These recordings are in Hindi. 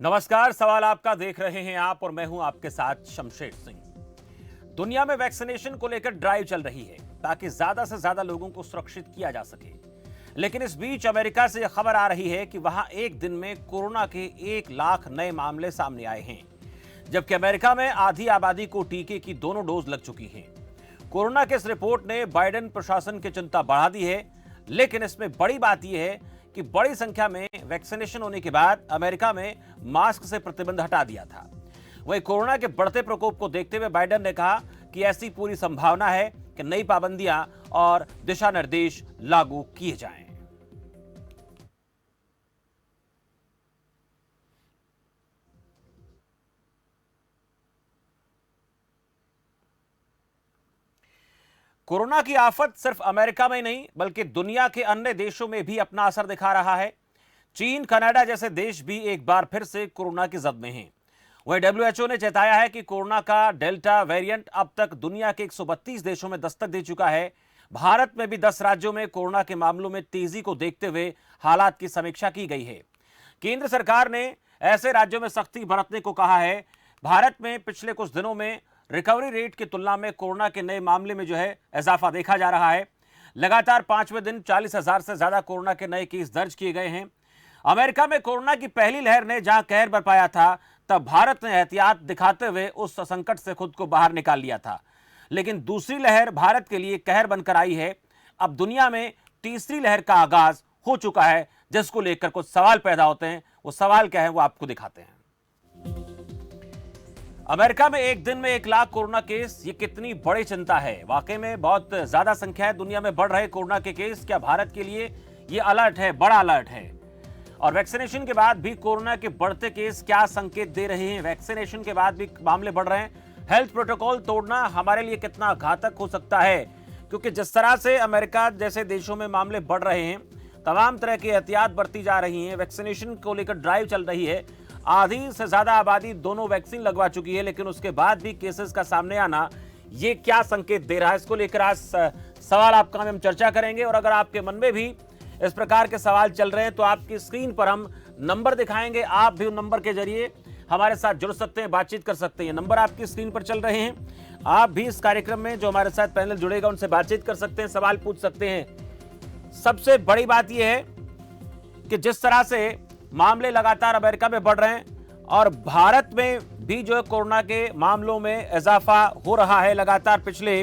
नमस्कार। सवाल आपका देख रहे हैं आप और मैं हूं आपके साथ शमशेर सिंह। दुनिया में वैक्सीनेशन को लेकर ड्राइव चल रही है ताकि ज्यादा से ज्यादा लोगों को सुरक्षित किया जा सके। लेकिन इस बीच अमेरिका से यह खबर आ रही है कि वहां एक दिन में कोरोना के 1 लाख नए मामले सामने आए हैं, जबकि अमेरिका में आधी आबादी को टीके की दोनों डोज लग चुकी हैं। कोरोना के इस रिपोर्ट ने बाइडेन प्रशासन की चिंता बढ़ा दी है, लेकिन इसमें बड़ी बात यह है कि बड़ी संख्या में वैक्सीनेशन होने के बाद अमेरिका में मास्क से प्रतिबंध हटा दिया था। वहीं कोरोना के बढ़ते प्रकोप को देखते हुए बाइडेन ने कहा कि ऐसी पूरी संभावना है कि नई पाबंदियां और दिशा निर्देश लागू किए जाएं। कोरोना की आफत सिर्फ अमेरिका में नहीं बल्कि दुनिया के अन्य देशों में भी अपना असर दिखा रहा है। चीन, कनाडा जैसे देश भी एक बार फिर से कोरोना की जद में हैं। वहीं डब्ल्यूएचओ ने चेताया है कि कोरोना का डेल्टा वेरिएंट अब तक दुनिया के 132 देशों में दस्तक दे चुका है। भारत में भी 10 राज्यों में कोरोना के मामलों में तेजी को देखते हुए हालात की समीक्षा की गई है। केंद्र सरकार ने ऐसे राज्यों में सख्ती बरतने को कहा है। भारत में पिछले कुछ दिनों में रिकवरी रेट की तुलना में कोरोना के नए मामले में जो है इजाफा देखा जा रहा है। लगातार 5वें दिन 40,000 से ज्यादा कोरोना के नए केस दर्ज किए गए हैं। अमेरिका में कोरोना की पहली लहर ने जहां कहर बरपाया था, तब भारत ने एहतियात दिखाते हुए उस संकट से खुद को बाहर निकाल लिया था। लेकिन दूसरी लहर भारत के लिए कहर बनकर आई है। अब दुनिया में तीसरी लहर का आगाज हो चुका है, जिसको लेकर कुछ सवाल पैदा होते हैं। वो सवाल क्या है वो आपको दिखाते हैं। अमेरिका में एक दिन में 1 लाख कोरोना केस, ये कितनी बड़ी चिंता है। वाकई में बहुत ज्यादा संख्या है। दुनिया में बढ़ रहे कोरोना के केस क्या भारत के लिए ये अलर्ट है, बड़ा अलर्ट है। और वैक्सीनेशन के बाद भी कोरोना के बढ़ते केस क्या संकेत दे रहे हैं। वैक्सीनेशन के बाद भी मामले बढ़ रहे हैं। हेल्थ प्रोटोकॉल तोड़ना हमारे लिए कितना घातक हो सकता है, क्योंकि जिस तरह से अमेरिका जैसे देशों में मामले बढ़ रहे हैं, तमाम तरह की एहतियात बरती जा रही हैं, वैक्सीनेशन को लेकर ड्राइव चल रही है। आधी से ज्यादा आबादी दोनों वैक्सीन लगवा चुकी है, लेकिन उसके बाद भी केसेस का सामने आना ये क्या संकेत दे रहा है, इसको लेकर आज सवाल आपका हम चर्चा करेंगे। और अगर आपके मन में भी इस प्रकार के सवाल चल रहे हैं तो आपकी स्क्रीन पर हम नंबर दिखाएंगे। आप भी उन नंबर के जरिए हमारे साथ जुड़ सकते हैं, बातचीत कर सकते हैं। नंबर आपकी स्क्रीन पर चल रहे हैं। आप भी इस कार्यक्रम में जो हमारे साथ पैनल जुड़ेगा उनसे बातचीत कर सकते हैं, सवाल पूछ सकते हैं। सबसे बड़ी बात यह है कि जिस तरह से मामले लगातार अमेरिका में बढ़ रहे हैं और भारत में भी जो है कोरोना के मामलों में इजाफा हो रहा है। लगातार पिछले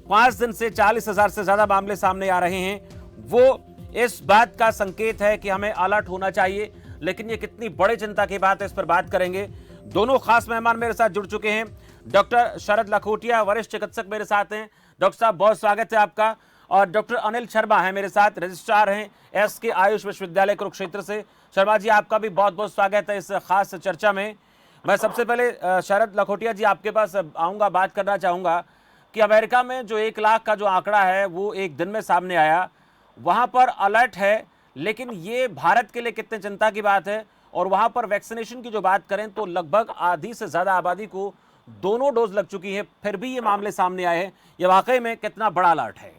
5 दिन से 40,000 से ज्यादा मामले सामने आ रहे हैं। वो इस बात का संकेत है कि हमें अलर्ट होना चाहिए। लेकिन ये कितनी बड़ी चिंता की बात है, इस पर बात करेंगे। दोनों खास मेहमान मेरे साथ जुड़ चुके हैं। डॉक्टर शरद लखोटिया, वरिष्ठ चिकित्सक मेरे साथ हैं। डॉक्टर साहब बहुत स्वागत है आपका। और डॉक्टर अनिल शर्मा है मेरे साथ, रजिस्ट्रार हैं एसके आयुष विश्वविद्यालय कुरुक्षेत्र से। शर्मा जी, आपका भी बहुत बहुत स्वागत है इस खास चर्चा में। मैं सबसे पहले शरद लखोटिया जी आपके पास आऊँगा, बात करना चाहूँगा कि अमेरिका में जो 1 लाख का जो आंकड़ा है वो एक दिन में सामने आया, वहां पर अलर्ट है। लेकिन ये भारत के लिए कितने चिंता की बात है। और वहां पर वैक्सीनेशन की जो बात करें तो लगभग आधी से ज्यादा आबादी को दोनों डोज लग चुकी है, फिर भी ये मामले सामने आए हैं। ये वाकई में कितना बड़ा अलर्ट है।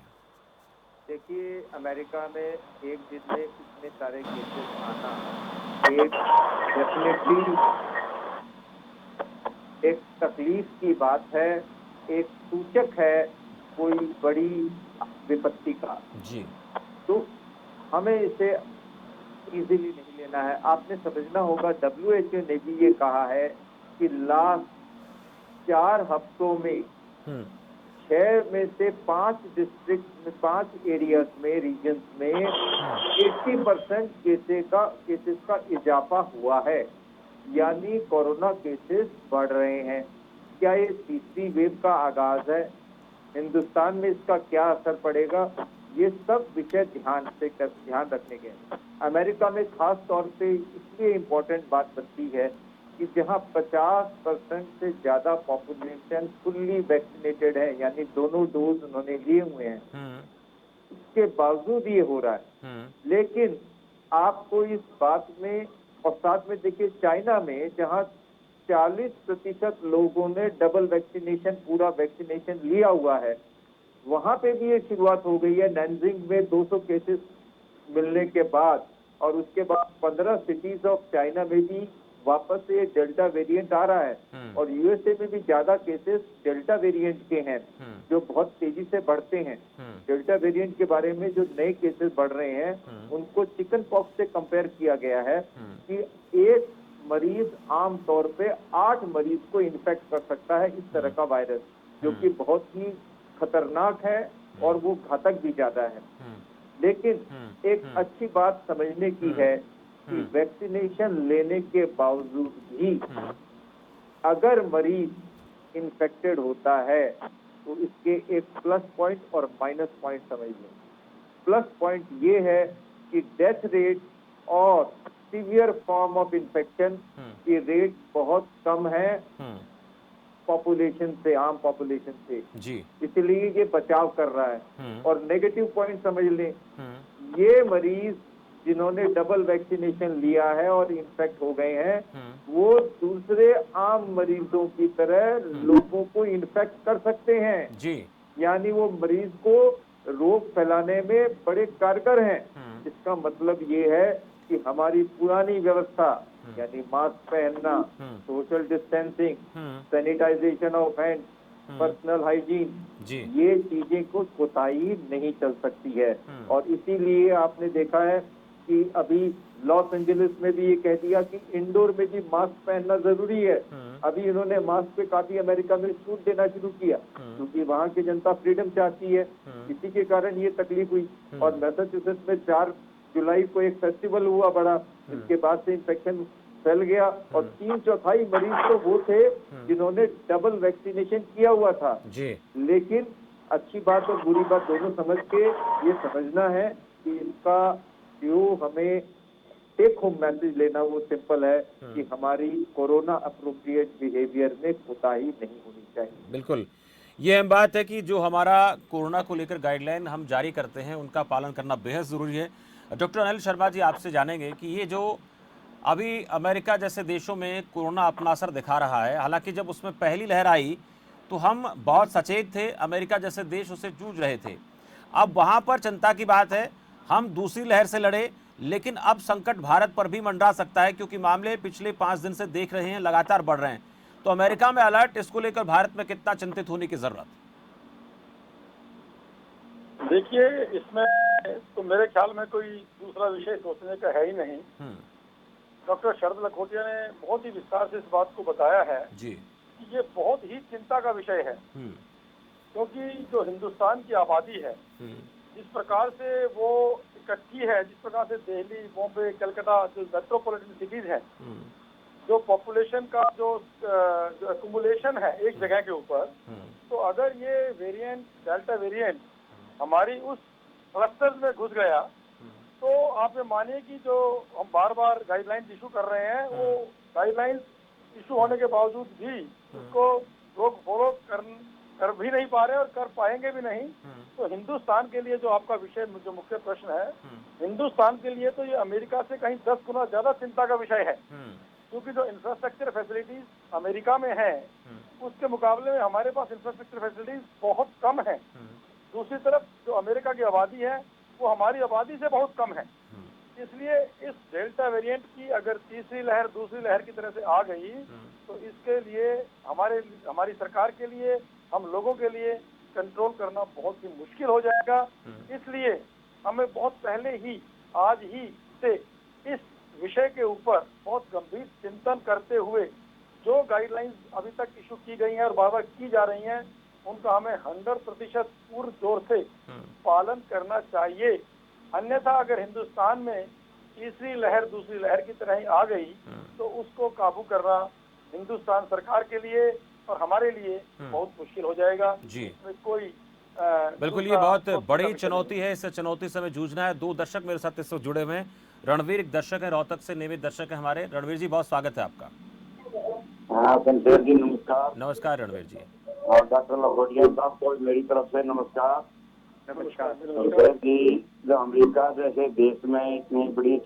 देखिए, अमेरिका में एक दिन में इतने सारे केसेस आना एक डेफिनेटली एक तकलीफ की बात है, एक सूचक है कोई बड़ी विपत्ति का। जी, तो हमें इसे इजीली नहीं लेना है। आपने समझना होगा, डब्ल्यूएचओ ने भी ये कहा है कि लास्ट 4 हफ्तों में 6 में से 5 डिस्ट्रिक्ट में, 5 एरियाज में, रीजन्स में 80% केसेस का इजाफा हुआ है। यानी कोरोना केसेस बढ़ रहे हैं। क्या ये तीसरी वेव का आगाज है? हिंदुस्तान में इसका क्या असर पड़ेगा? ये सब विषय ध्यान रखने के हैं। अमेरिका में खास तौर पे इसलिए इम्पोर्टेंट बात बनती है कि जहां 50% से ज्यादा पॉपुलेशन फुल्ली वैक्सीनेटेड है, यानी दोनों डोज उन्होंने लिए हुए हैं, इसके बावजूद ये हो रहा है। लेकिन आपको इस बात में, और साथ में देखिए चाइना में जहां 40% लोगों ने डबल वैक्सीनेशन, पूरा वैक्सीनेशन लिया हुआ है, वहां पे भी ये शुरुआत हो गई है। नैनजिंग में 200 केसेस मिलने के बाद, और उसके बाद 15 सिटीज ऑफ चाइना में भी वापस से ये डेल्टा वेरिएंट आ रहा है और यूएसए में भी ज्यादा केसेस डेल्टा वेरिएंट के हैं जो बहुत तेजी से बढ़ते हैं। डेल्टा वेरिएंट के बारे में जो नए केसेस बढ़ रहे हैं उनको चिकन पॉक्स से कंपेयर किया गया है कि एक मरीज आम तौर पे 8 मरीज को इन्फेक्ट कर सकता है इस तरह का वायरस, जो कि बहुत ही खतरनाक है और वो घातक भी ज्यादा है। लेकिन एक अच्छी बात समझने की है कि वैक्सीनेशन लेने के बावजूद भी अगर मरीज इन्फेक्टेड होता है तो इसके एक प्लस पॉइंट और माइनस पॉइंट समझ लें। प्लस पॉइंट ये है कि डेथ रेट और सीवियर फॉर्म ऑफ इन्फेक्शन की रेट बहुत कम है पॉपुलेशन से, आम पॉपुलेशन से जी, इसलिए ये बचाव कर रहा है। और नेगेटिव पॉइंट समझ लें, ये मरीज जिन्होंने डबल वैक्सीनेशन लिया है और इन्फेक्ट हो गए हैं वो दूसरे आम मरीजों की तरह लोगों को इन्फेक्ट कर सकते हैं जी, यानी वो मरीज को रोग फैलाने में बड़े कारगर हैं। इसका मतलब ये है कि हमारी पुरानी व्यवस्था यानी मास्क पहनना, social distancing, sanitisation of hand, personal hygiene, ये चीजें को कोताही नहीं चल सकती है। और इसीलिए आपने देखा है कि अभी लॉस एंजलिस में भी ये कह दिया कि इंडोर में भी मास्क पहनना जरूरी है। अभी इन्होंने मास्क पे काफी अमेरिका में छूट देना शुरू किया क्योंकि वहाँ की जनता फ्रीडम चाहती है। इसी के कारण ये तकलीफ हुई। और मैसाचुसेट्स में 4 जुलाई को एक फेस्टिवल हुआ बड़ा, इसके बाद से इन्फेक्शन फैल गया और 3/4 मरीज तो वो थे जिन्होंने डबल वैक्सीनेशन किया हुआ था जी। लेकिन अच्छी बात और बुरी बात दोनों समझ के ये समझना है कि इसका जो हमें टेक होम मैसेज लेना वो सिंपल है कि हमारी कोरोना अप्रोप्रिएट बिहेवियर में कोताही नहीं होनी चाहिए। बिल्कुल, ये अहम बात है कि जो हमारा कोरोना को लेकर गाइडलाइन हम जारी करते हैं उनका पालन करना बेहद ज़रूरी है। डॉक्टर अनिल शर्मा जी, आपसे जानेंगे कि ये जो अभी अमेरिका जैसे देशों में कोरोना अपना असर दिखा रहा है, हालांकि जब उसमें पहली लहर आई तो हम बहुत सचेत थे, अमेरिका जैसे देश उससे जूझ रहे थे। अब वहाँ पर चिंता की बात है, हम दूसरी लहर से लड़े, लेकिन अब संकट भारत पर भी मंडरा सकता है क्योंकि मामले पिछले 5 दिन से देख रहे हैं लगातार बढ़ रहे हैं। तो अमेरिका में अलर्ट, इसको लेकर भारत में कितना चिंतित होने की जरूरत? देखिए, इसमें तो मेरे ख्याल में कोई दूसरा विषय सोचने का है ही नहीं। डॉक्टर शरद लखोटिया ने बहुत ही विस्तार से इस बात को बताया है जी कि ये बहुत ही चिंता का विषय है क्योंकि जो हिंदुस्तान की आबादी है जिस प्रकार से वो इकट्ठी है, जिस प्रकार से दिल्ली, बॉम्बे, कलकत्ता जो मेट्रोपॉलिटन सिटीज हैं, जो पॉपुलेशन का जो एक्युमुलेशन है एक जगह के ऊपर, तो अगर ये वेरिएंट डेल्टा वेरिएंट हमारी उस क्लस्टर में घुस गया तो आप ये मानिए कि जो हम बार बार गाइडलाइंस इशू कर रहे हैं वो गाइडलाइंस इशू होने के बावजूद भी उसको लोग फॉलो कर भी नहीं पा रहे और कर पाएंगे भी नहीं। तो हिंदुस्तान के लिए जो आपका विषय जो मुख्य प्रश्न है, हिंदुस्तान के लिए तो ये अमेरिका से कहीं 10 गुना ज्यादा चिंता का विषय है क्योंकि जो इंफ्रास्ट्रक्चर फैसिलिटीज अमेरिका में है उसके मुकाबले में हमारे पास इंफ्रास्ट्रक्चर फैसिलिटीज बहुत कम है। दूसरी तरफ जो अमेरिका की आबादी है वो हमारी आबादी से बहुत कम है। इसलिए इस डेल्टा वेरिएंट की अगर तीसरी लहर दूसरी लहर की तरह से आ गई तो इसके लिए हमारी सरकार के लिए, हम लोगों के लिए कंट्रोल करना बहुत ही मुश्किल हो जाएगा। इसलिए हमें बहुत पहले ही, आज ही से इस विषय के ऊपर बहुत गंभीर चिंतन करते हुए जो गाइडलाइंस अभी तक इशू की गई हैं और बार बार की जा रही हैं उनका हमें 100% पूर्ण जोर से पालन करना चाहिए। अन्यथा अगर हिंदुस्तान में तीसरी लहर दूसरी लहर की तरह ही आ गई तो उसको काबू करना हिंदुस्तान सरकार के लिए और हमारे लिए बहुत मुश्किल हो जाएगा जी। इसमें कोई बिल्कुल, ये बहुत बड़ी चुनौती है, इस चुनौती से हमें जूझना है। 2 दर्शक मेरे साथ इस वक्त जुड़े हुए हैं। रणवीर एक दर्शक है, रोहतक से नियमित दर्शक है हमारे। रणवीर जी, बहुत स्वागत है आपका। जी नमस्कार। नमस्कार रणवीर जी। और डॉक्टर लखोटिया साहब को मेरी तरफ से नमस्कार। नमस्कार जी। जो अमेरिका जैसे देश में इतनी बड़ी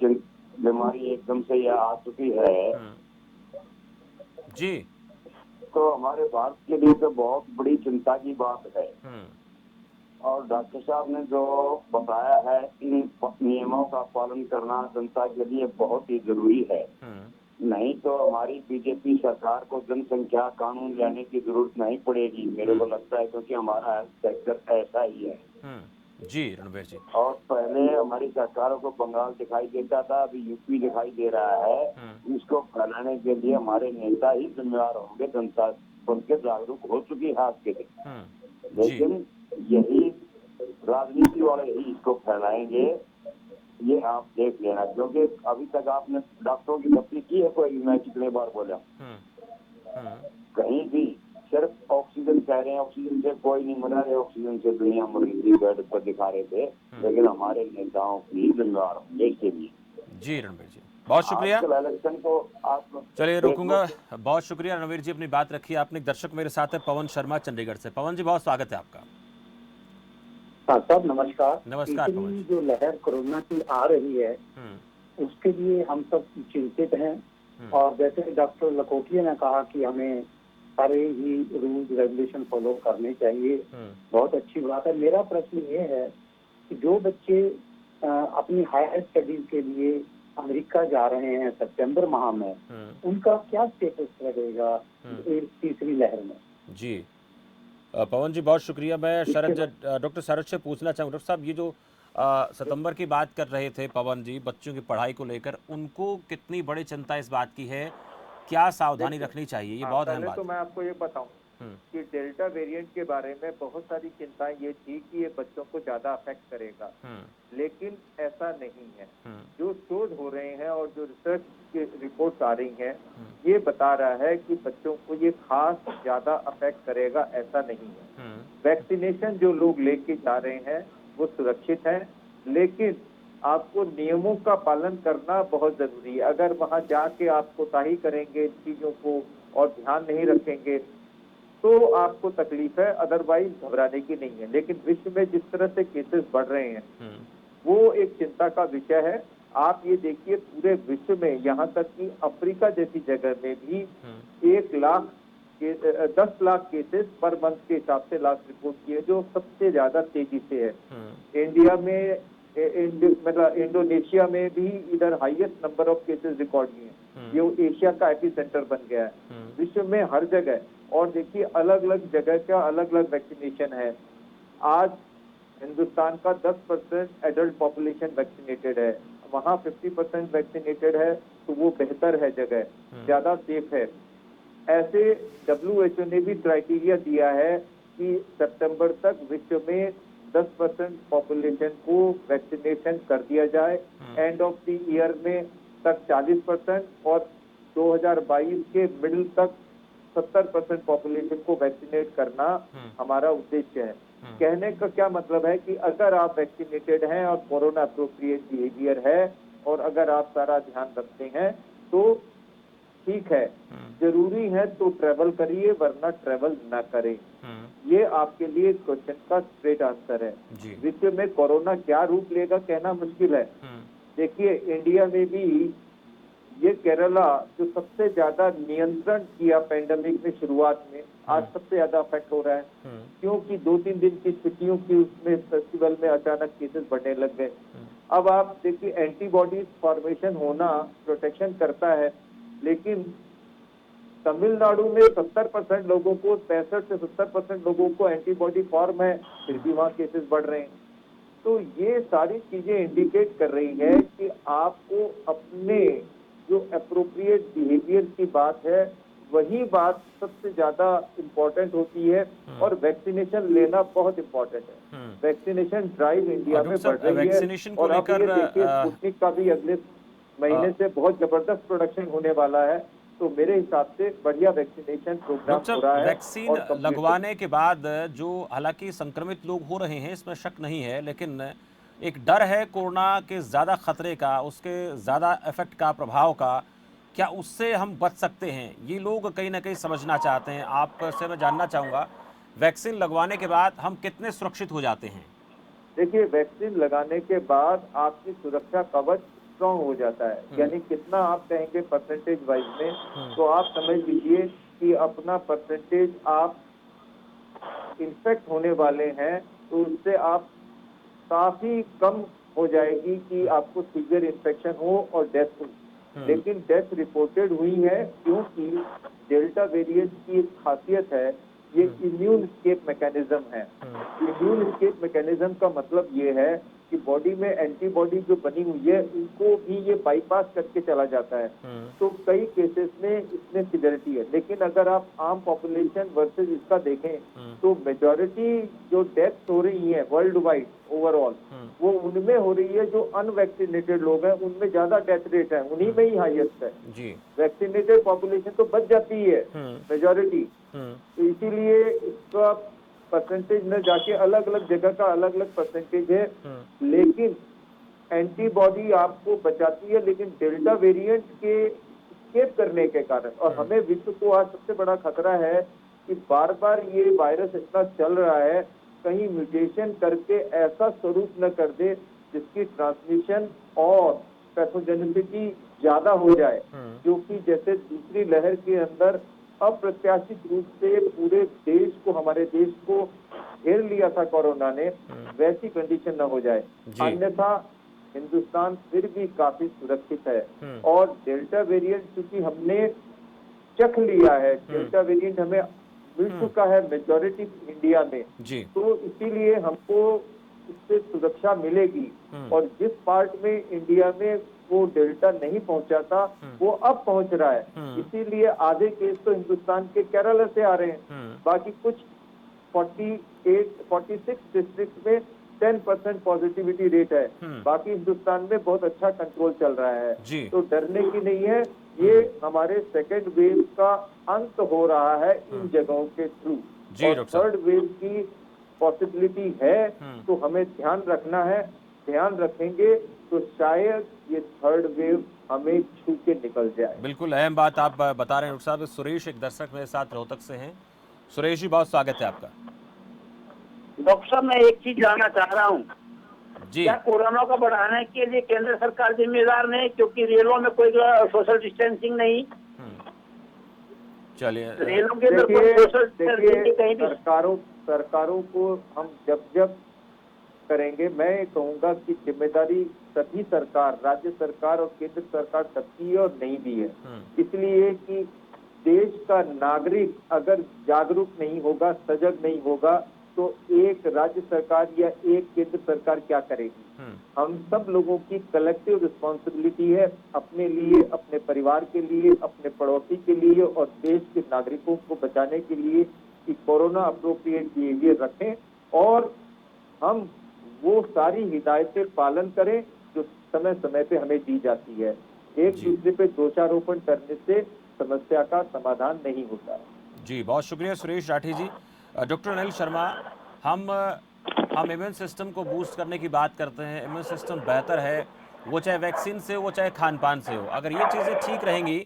बीमारी एकदम से यह आ चुकी है जी, तो हमारे भारत के लिए तो बहुत बड़ी चिंता की बात है। और डॉक्टर साहब ने जो बताया है इन नियमों का पालन करना जनता के लिए बहुत ही जरूरी है। नहीं तो हमारी बीजेपी सरकार को जनसंख्या कानून लाने की जरूरत नहीं पड़ेगी, मेरे को लगता है, क्योंकि हमारा हेल्थ सेक्टर ऐसा ही है। जी रणवीर जी। और पहले हमारी सरकारों को बंगाल दिखाई देता था, अभी यूपी दिखाई दे रहा है। इसको फैलाने के लिए हमारे नेता ही जिम्मेवार होंगे, जनता बन के जागरूक हो चुकी है आज के दिन। लेकिन यही राजनीति वाले ही इसको फैलाएंगे, ये आप देख लेना, क्योंकि अभी तक आपने डॉक्टरों की भर्ती की है कोई? मैं कितने बार बोला, कहीं भी सिर्फ ऑक्सीजन कह रहे हैं, ऑक्सीजन से कोई नहीं मर रहा, ऑक्सीजन से दुनिया मर रही थी, बेड पर दिखा रहे थे। लेकिन हमारे नेताओं की जिम्मेवार होंगे इसके लिए। जी रणवीर जी, बहुत शुक्रिया। इलेक्शन को आप चलिए रोकूंगा। बहुत शुक्रिया रणवीर जी, अपनी बात रखी आपने। एक दर्शक मेरे साथ है पवन शर्मा चंडीगढ़ से। पवन जी, बहुत स्वागत है आपका। हाँ साहब, नमस्कार। नमस्कार पवन जी। जो लहर कोरोना की आ रही है उसके लिए हम सब चिंतित हैं, और जैसे डॉक्टर लखोटिया ने कहा कि हमें सारे ही रूल्स रेगुलेशन फॉलो करने चाहिए, बहुत अच्छी बात है। मेरा प्रश्न ये है कि जो बच्चे अपनी हायर स्टडीज के लिए अमेरिका जा रहे हैं सितंबर माह में, उनका क्या स्टेटस रहेगा तीसरी लहर में? जी पवन जी, बहुत शुक्रिया। मैं डॉक्टर शरद से पूछना चाहूँगा, डॉक्टर साहब, ये जो सितंबर की बात कर रहे थे पवन जी, बच्चों की पढ़ाई को लेकर, उनको कितनी बड़ी चिंता इस बात की है, क्या सावधानी रखनी चाहिए? ये बहुत अहम बात। तो मैं आपको ये बताऊं कि डेल्टा वेरिएंट के बारे में बहुत सारी चिंताएं ये थी कि ये बच्चों को ज्यादा अफेक्ट करेगा, लेकिन ऐसा नहीं है। जो शोध हो रहे हैं और जो रिसर्च की रिपोर्ट्स आ रही हैं, ये बता रहा है कि बच्चों को ये खास ज्यादा अफेक्ट करेगा, ऐसा नहीं है। वैक्सीनेशन जो लोग लेके जा रहे हैं वो सुरक्षित है, लेकिन आपको नियमों का पालन करना बहुत जरूरी है। अगर वहां जाके आप कोताही करेंगे चीजों को और ध्यान नहीं रखेंगे तो आपको तकलीफ है, अदरवाइज घबराने की नहीं है। लेकिन विश्व में जिस तरह से केसेस बढ़ रहे हैं वो एक चिंता का विषय है। आप ये देखिए, पूरे विश्व में, यहाँ तक कि अफ्रीका जैसी जगह में भी 10 लाख केसेस पर मंथ के हिसाब से लास्ट रिपोर्ट किए, जो सबसे ज्यादा तेजी से है। इंडिया में मतलब इंडोनेशिया में भी इधर highest number of cases record किए हैं। ये एशिया का एपी सेंटर बन गया है विश्व में हर जगह। और देखिए, अलग अलग जगह का अलग अलग वैक्सीनेशन है। आज हिंदुस्तान का 10% एडल्ट पॉपुलेशन वैक्सीनेटेड है, वहाँ 50% वैक्सीनेटेड है, तो वो बेहतर है, जगह ज्यादा सेफ है। ऐसे WHO ने भी क्राइटेरिया दिया है कि सितंबर तक विश्व में 10% पॉपुलेशन को वैक्सीनेशन कर दिया जाए, एंड ऑफ द ईयर में तक 40% और 2022 के मिडिल तक 70% पॉपुलेशन को वैक्सीनेट करना हमारा उद्देश्य है। कहने का क्या मतलब है कि अगर आप वैक्सीनेटेड हैं और कोरोना अप्रोप्रिएट बिहेवियर है और अगर आप सारा ध्यान रखते हैं तो ठीक है। जरूरी है तो ट्रेवल करिए, वरना ट्रेवल ना करें। ये आपके लिए क्वेश्चन का स्ट्रेट आंसर है। विश्व में कोरोना क्या रूप लेगा कहना मुश्किल है। देखिए, इंडिया में भी ये केरला जो सबसे ज्यादा नियंत्रण किया पेंडेमिक में शुरुआत में, आज सबसे ज्यादा अफेक्ट हो रहा है, क्योंकि 2-3 दिन की छुट्टियों की उसमें फेस्टिवल में अचानक केसेस बढ़ने लग गए। अब आप देखिए, एंटीबॉडीज फॉर्मेशन होना प्रोटेक्शन करता है, लेकिन तमिलनाडु में 70% लोगों को, 65 से 70% लोगों को एंटीबॉडी फॉर्म है, फिर भी वहाँ केसेस बढ़ रहे हैं। तो ये सारी चीजें इंडिकेट कर रही है कि आपको अपने जो अप्रोप्रिएट बिहेवियर की बात है, वही बात सबसे ज्यादा इम्पोर्टेंट होती है, और वैक्सीनेशन लेना बहुत इम्पोर्टेंट है। वैक्सीनेशन ड्राइव इंडिया में बढ़ रही है, और अब ये देखिए, स्पुतनिक का भी अगले महीने से बहुत जबरदस्त प्रोडक्शन होने वाला है। तो मेरे हिसाब से बढ़िया वैक्सीनेशन प्रोग्राम हो रहा है। वैक्सीन लगवाने के बाद जो हालांकि संक्रमित लोग हो रहे हैं, इसमें शक नहीं है, लेकिन एक डर है कोरोना के ज़्यादा खतरे का, उसके ज़्यादा इफेक्ट का, प्रभाव का। क्या उससे हम बच सकते हैं? ये लोग कहीं ना कहीं समझना चाहते हैं। आपसे मैं जानना चाहूँगा, वैक्सीन लगवाने के बाद हम कितने सुरक्षित हो जाते हैं? देखिए, वैक्सीन लगाने के बाद आपकी सुरक्षा कवच स्ट्रॉन्ग हो जाता है। यानी कितना आप कहेंगे परसेंटेज वाइज में, तो आप समझ लीजिए कि अपना परसेंटेज आप इन्फेक्ट होने वाले हैं तो उससे आप काफी कम हो जाएगी कि आपको सीवियर इन्फेक्शन हो और डेथ हो। लेकिन डेथ रिपोर्टेड हुई है, क्योंकि डेल्टा वेरिएंट की एक खासियत है, ये इम्यून एस्केप मैकेनिज्म है। इम्यून एस्केप मैकेनिज्म का मतलब ये है कि बॉडी में एंटीबॉडी जो बनी हुई है उनको भी ये बाईपास करके चला जाता है। तो कई केसेस में इसमें सिवियरिटी है, लेकिन अगर आप आम पॉपुलेशन वर्सेस इसका देखें तो मेजॉरिटी जो डेथ हो रही है वर्ल्ड वाइड ओवरऑल, वो उनमें हो रही है जो अनवैक्सीनेटेड लोग हैं, उनमें ज्यादा डेथ रेट है, उन्हीं में ही हाईएस्ट है। वैक्सीनेटेड पॉपुलेशन तो बच जाती है मेजॉरिटी, तो इसीलिए इसका परसेंटेज में जाके अलग अलग जगह का अलग अलग परसेंटेज है, लेकिन एंटीबॉडी आपको बचाती है, लेकिन डेल्टा वेरिएंट के एस्केप करने के कारण, और हमें विश्व को आज सबसे बड़ा खतरा है कि बार बार ये वायरस इतना चल रहा है, कहीं म्यूटेशन करके ऐसा स्वरूप न कर दे जिसकी ट्रांसमिशन और पैथोजेनिसिटी ज्यादा हो जाए, क्योंकि जैसे दूसरी लहर के अंदर अप्रत्याशित रूप से पूरे देश को, हमारे देश को घेर लिया था कोरोना ने, वैसी कंडीशन न हो जाए। अन्यथा हिंदुस्तान फिर भी काफी सुरक्षित है। और डेल्टा वेरिएंट चूंकि हमने चख लिया है, डेल्टा वेरिएंट हमें मिल चुका है मेजॉरिटी इंडिया में, तो इसीलिए हमको इससे सुरक्षा मिलेगी। और जिस पार्ट में इंडिया में वो डेल्टा नहीं पहुंचा था, वो अब पहुंच रहा है, इसीलिए आधे केस तो हिंदुस्तान के केरला से आ रहे हैं, बाकी कुछ 46 डिस्ट्रिक्ट में 10% पॉजिटिविटी रेट है, बाकी हिंदुस्तान में बहुत अच्छा कंट्रोल चल रहा है। तो डरने की नहीं है, ये हमारे सेकेंड वेव का अंत हो रहा है इन जगहों के थ्रू, और थर्ड वेव की पॉसिबिलिटी है, तो हमें ध्यान रखना है। ध्यान रखेंगे तो शायद ये थर्ड वेव हमें छू के निकल जाए। बिल्कुल अहम बात आप बता रहे हैं डॉक्टर साहब। सुरेश एक दर्शक मेरे साथ रोहतक से हैं। सुरेश जी, बहुत स्वागत है आपका। डॉक्टर साहब, मैं एक चीज जानना चाह रहा हूँ जी, क्या कोरोना को बढ़ाने के लिए केंद्र सरकार जिम्मेदार नहीं, क्योंकि रेलों में कोई सोशल डिस्टेंसिंग नहीं। चलिए, रेलों के अंदर कोई सोशल डिस्टेंसिंग कहीं भी। सरकारों को हम जब करेंगे, मैं कहूंगा कि जिम्मेदारी सभी सरकार, राज्य सरकार और केंद्र सरकार सबकी है और नहीं भी है, इसलिए कि देश का नागरिक अगर जागरूक नहीं होगा, सजग नहीं होगा, तो एक राज्य सरकार या एक केंद्र सरकार क्या करेगी। हम सब लोगों की कलेक्टिव रिस्पॉन्सिबिलिटी है, अपने लिए, अपने परिवार के लिए, अपने पड़ोसी के लिए और देश के नागरिकों को बचाने के लिए कि कोरोना अप्रोप्रिएट बिहेवियर रखें और हम वो सारी हिदायतें पालन करें जो समय समय पे हमें दी जाती है। एक दूसरे पे दोषारोपण करने से समस्या का समाधान नहीं होता है। जी, बहुत शुक्रिया सुरेश राठी जी। डॉक्टर अनिल शर्मा, हम इम्यून सिस्टम को बूस्ट करने की बात करते हैं, इम्यून सिस्टम बेहतर है, वो चाहे वैक्सीन से हो, वो चाहे खान पान से हो। अगर ये चीज़ें ठीक रहेंगी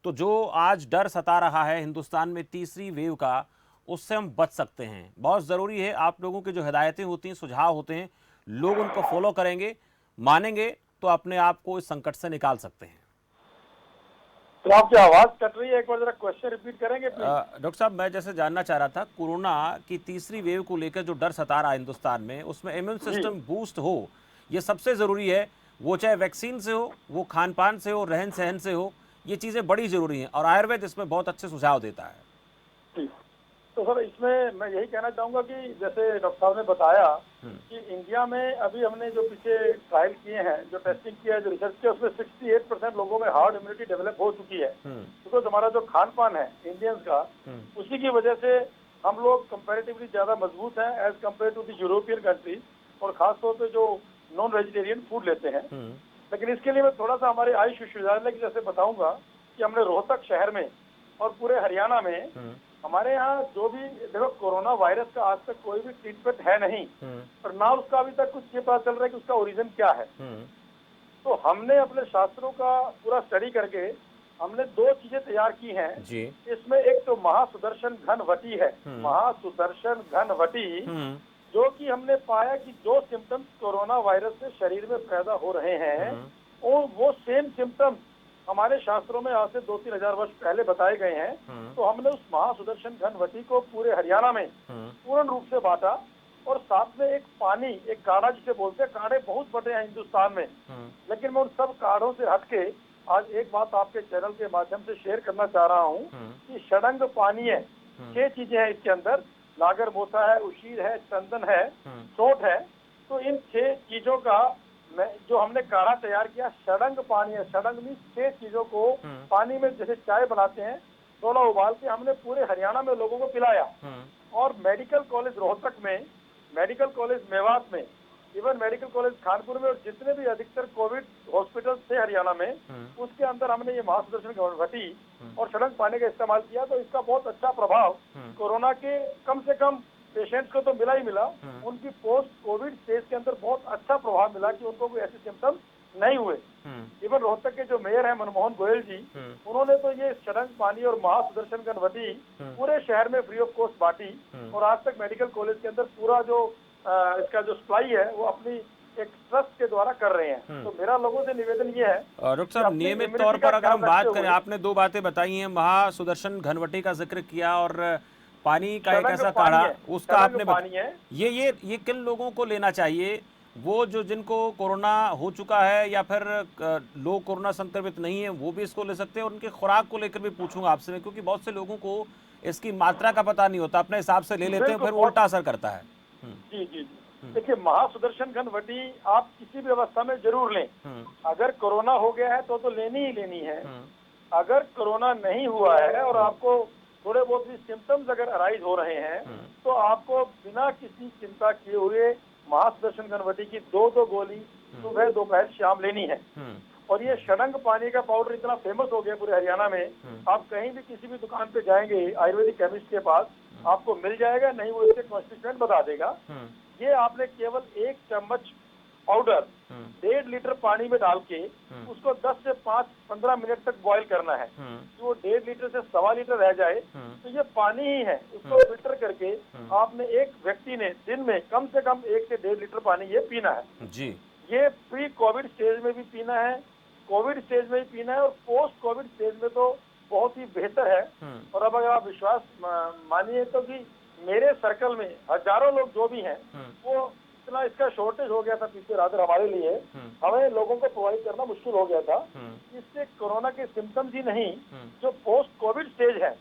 तो जो आज डर सता रहा है हिंदुस्तान में तीसरी वेव का, उससे हम बच सकते हैं। बहुत ज़रूरी है, आप लोगों की जो हिदायतें होती हैं, सुझाव होते हैं, लोग उनको फॉलो करेंगे, मानेंगे तो अपने आप को इस संकट से निकाल सकते हैं। तो आपकी आवाज कट रही है, एक बार जरा क्वेश्चन रिपीट करेंगे प्लीज। डॉक्टर साहब, मैं जैसे जानना चाह रहा था, कोरोना की तीसरी वेव को लेकर जो डर सता रहा है हिंदुस्तान में, उसमें इम्यून सिस्टम बूस्ट हो, ये सबसे ज़रूरी है। वो चाहे वैक्सीन से हो, वो खान पान से हो, रहन सहन से हो, ये चीज़ें बड़ी ज़रूरी हैं और आयुर्वेद इसमें बहुत अच्छे सुझाव देता है। तो सर, इसमें मैं यही कहना चाहूँगा कि जैसे डॉक्टर साहब ने बताया कि इंडिया में अभी हमने जो पीछे ट्रायल किए हैं, जो टेस्टिंग किया है, जो रिसर्च किया, उसमें 68% लोगों में हार्ड इम्यूनिटी डेवलप हो चुकी है। तो हमारा जो खान पान है इंडियंस का, उसी की वजह से हम लोग कंपैरेटिवली ज़्यादा मजबूत हैं as compare to the European countries, और खासतौर पर जो नॉन वेजिटेरियन फूड लेते हैं। लेकिन इसके लिए मैं थोड़ा सा हमारे आयुष विश्वविद्यालय की जैसे बताऊंगा कि हमने रोहतक शहर में और पूरे हरियाणा में हमारे यहाँ जो भी, देखो कोरोना वायरस का आज तक कोई भी ट्रीटमेंट है नहीं, और ना उसका अभी तक कुछ ये पता चल रहा है कि उसका ओरिजिन क्या है। तो हमने अपने शास्त्रों का पूरा स्टडी करके हमने 2 चीजें तैयार की हैं। इसमें एक तो महासुदर्शन घनवटी है, महासुदर्शन घनवटी, जो कि हमने पाया कि जो सिम्टम्स कोरोना वायरस से शरीर में पैदा हो रहे हैं, वो सेम सिम्टम्स हमारे शास्त्रों में आज से 2-3 हजार वर्ष पहले बताए गए हैं। तो हमने उस महासुदर्शन घनवटी को पूरे हरियाणा में पूर्ण रूप से बांटा, और साथ में एक पानी, एक काढ़ा जिसे बोलते हैं, काढ़े बहुत बड़े हैं हिंदुस्तान में, लेकिन मैं उन सब काढ़ों से हटके आज एक बात आपके चैनल के माध्यम से शेयर करना चाह रहा हूँ कि षडंग पानीय 6 चीजें हैं इसके अंदर, नागर मोथा है, उशीर है, चंदन है, सोंठ है। तो इन 6 चीजों का जो हमने काढ़ा तैयार किया, षडंग पानी है। षडंग में 6 चीजों को पानी में जैसे चाय बनाते हैं थोड़ा उबाल के हमने पूरे हरियाणा में लोगों को पिलाया। और मेडिकल कॉलेज रोहतक में, मेडिकल कॉलेज मेवात में, इवन मेडिकल कॉलेज कानपुर में और जितने भी अधिकतर कोविड हॉस्पिटल थे हरियाणा में, उसके अंदर हमने ये महासुदर्शन घटी और षडंग पानी का इस्तेमाल किया। तो इसका बहुत अच्छा प्रभाव कोरोना के कम से कम पेशेंट्स को तो मिला ही मिला, उनकी पोस्ट कोविड स्टेज के अंदर बहुत अच्छा प्रभाव मिला कि उनको कोई ऐसे सिम्टम्स नहीं हुए। इवन रोहतक के जो मेयर हैं मनमोहन गोयल जी, उन्होंने तो ये षडंग पानी और महासुदर्शन घटी पूरे शहर में फ्री ऑफ कॉस्ट बांटी और आज तक मेडिकल कॉलेज के अंदर पूरा जो इसका जो सप्लाई है वो अपनी एक ट्रस्ट के द्वारा कर रहे हैं। तो मेरा लोगों से निवेदन ये है, डॉक्टर साहब नियमित तौर पर अगर हम बात करें, आपने 2 बातें बताई हैं, महासुदर्शन घनवटी का जिक्र किया और पानी का एक ऐसा काढ़ा उसका आपने ये किन लोगों को लेना चाहिए? वो जो जिनको कोरोना हो चुका है या फिर लोग कोरोना संक्रमित नहीं है वो भी इसको ले सकते हैं? और उनके खुराक को लेकर भी पूछूंगा आपसे मैं, क्योंकि बहुत से लोगों को इसकी मात्रा का पता नहीं होता, अपने हिसाब से ले लेते हैं, फिर वो उल्टा असर करता है। जी जी जी, देखिए महासुदर्शन घनवटी आप किसी भी अवस्था में जरूर लें। अगर कोरोना हो गया है तो लेनी ही लेनी है। अगर कोरोना नहीं हुआ है और आपको थोड़े बहुत भी सिम्टम्स अगर अराइज हो रहे हैं तो आपको बिना किसी चिंता किए हुए महासुदर्शन घनवटी की 2 गोली सुबह दोपहर शाम लेनी है। और ये षडंग पानी का पाउडर इतना फेमस हो गया पूरे हरियाणा में, आप कहीं भी किसी भी दुकान पे जाएंगे आयुर्वेदिक केमिस्ट के पास आपको मिल जाएगा, नहीं वो इसके कॉन्स्टिट्यूएंट बता देगा। ये आपने केवल 1 चम्मच पाउडर 1.5 लीटर पानी में डाल के उसको 10 से 15 मिनट तक बॉईल करना है। जो 1.5 लीटर से 1.25 लीटर रह जाए तो ये पानी ही है, उसको फिल्टर करके आपने एक व्यक्ति ने दिन में कम से कम 1 से 1.5 लीटर पानी ये पीना है जी। ये प्री कोविड स्टेज में भी पीना है, कोविड स्टेज में भी पीना है और पोस्ट कोविड स्टेज में तो बहुत ही बेहतर है। और अब अगर आप विश्वास मानिए तो कि मेरे सर्कल में हजारों लोग जो भी हैं वो इतना इसका शॉर्टेज हो गया था पीछे रादर हमारे लिए, हमें लोगों को प्रोवाइड करना मुश्किल हो गया था। इससे कोरोना के सिम्टम्स ही नहीं, जो पोस्ट कोविड स्टेज है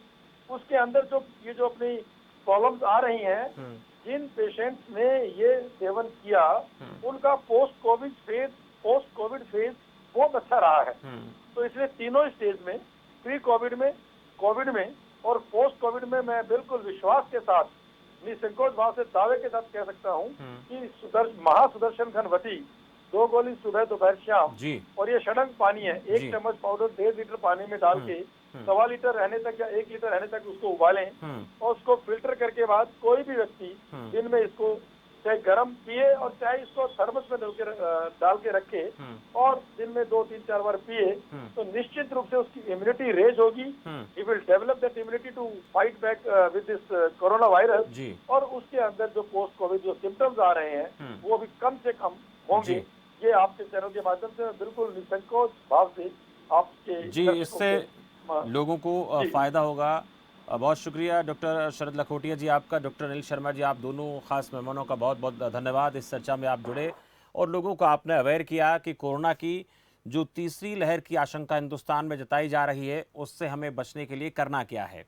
उसके अंदर जो ये जो अपनी प्रॉब्लम्स आ रही हैं, जिन पेशेंट्स ने ये सेवन किया उनका पोस्ट कोविड फेज बहुत अच्छा रहा है। तो इसलिए तीनों स्टेज में, प्री कोविड में, कोविड में और पोस्ट कोविड में मैं बिल्कुल विश्वास के साथ, निसंकोच भाव से दावे के साथ कह सकता हूँ कि महासुदर्शन घनवटी 2 गोली सुबह दोपहर शाम जी। और ये षडंग पानी है, 1 चम्मच पाउडर 1.5 लीटर पानी में डाल के 1.25 लीटर रहने तक या 1 लीटर रहने तक उसको उबालें और उसको फिल्टर करके बाद कोई भी व्यक्ति दिन में इसको चाहे गर्म पिए और चाहे इसको थर्मस में डाल के रखे और दिन में 2-3-4 बार पिए तो निश्चित रूप से उसकी इम्यूनिटी रेज होगी। He will develop that immunity to fight back with this corona virus और उसके अंदर जो पोस्ट कोविड जो सिम्टम्स आ रहे हैं वो भी कम से कम होंगे। ये आपके चैनल के माध्यम से बिल्कुल निसंकोच भाव से आपके जी, इससे लोगों को फायदा होगा। बहुत शुक्रिया डॉक्टर शरद लखोटिया जी आपका, डॉक्टर अनिल शर्मा जी, आप दोनों खास मेहमानों का बहुत बहुत धन्यवाद। इस चर्चा में आप जुड़े और लोगों को आपने अवेयर किया कि कोरोना की जो तीसरी लहर की आशंका हिंदुस्तान में जताई जा रही है उससे हमें बचने के लिए करना क्या है।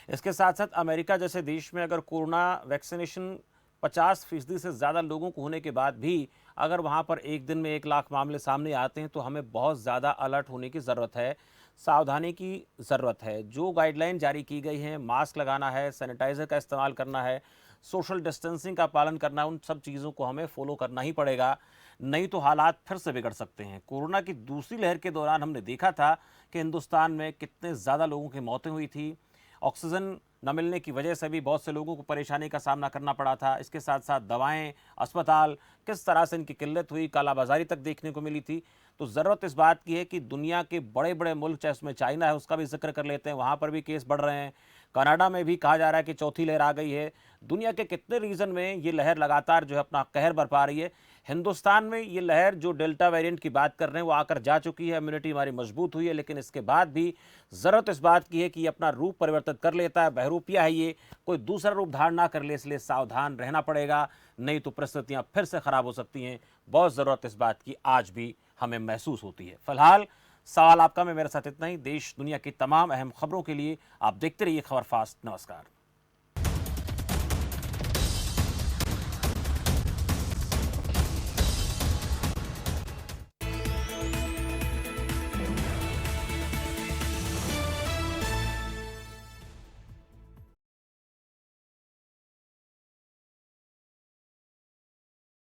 इसके साथ साथ अमेरिका जैसे देश में अगर कोरोना वैक्सीनेशन 50% से ज़्यादा लोगों को होने के बाद भी अगर वहाँ पर एक दिन में 1 लाख मामले सामने आते हैं तो हमें बहुत ज़्यादा अलर्ट होने की ज़रूरत है, सावधानी की ज़रूरत है। जो गाइडलाइन जारी की गई हैं, मास्क लगाना है, सैनिटाइज़र का इस्तेमाल करना है, सोशल डिस्टेंसिंग का पालन करना है, उन सब चीज़ों को हमें फॉलो करना ही पड़ेगा, नहीं तो हालात फिर से बिगड़ सकते हैं। कोरोना की दूसरी लहर के दौरान हमने देखा था कि हिंदुस्तान में कितने ज़्यादा लोगों की मौतें हुई थी, ऑक्सीजन न मिलने की वजह से भी बहुत से लोगों को परेशानी का सामना करना पड़ा था। इसके साथ साथ दवाएं, अस्पताल, किस तरह से इनकी किल्लत हुई, कालाबाजारी तक देखने को मिली थी। तो ज़रूरत इस बात की है कि दुनिया के बड़े बड़े मुल्क, चाहे उसमें चाइना है उसका भी जिक्र कर लेते हैं, वहाँ पर भी केस बढ़ रहे हैं। कनाडा में भी कहा जा रहा है कि चौथी लहर आ गई है। दुनिया के कितने रीजन में ये लहर लगातार जो है अपना कहर बरपा रही है। हिंदुस्तान में ये लहर जो डेल्टा वेरिएंट की बात कर रहे हैं वो आकर जा चुकी है, इम्यूनिटी हमारी मजबूत हुई है, लेकिन इसके बाद भी ज़रूरत इस बात की है कि ये अपना रूप परिवर्तित कर लेता है, बहरूपिया है ये, कोई दूसरा रूप धारण ना कर ले, इसलिए सावधान रहना पड़ेगा, नहीं तो परिस्थितियाँ फिर से ख़राब हो सकती हैं। बहुत ज़रूरत इस बात की आज भी हमें महसूस होती है। फिलहाल सवाल आपका, मैं मेरे साथ इतना ही। देश दुनिया की तमाम अहम खबरों के लिए आप देखते रहिए खबर फास्ट। नमस्कार।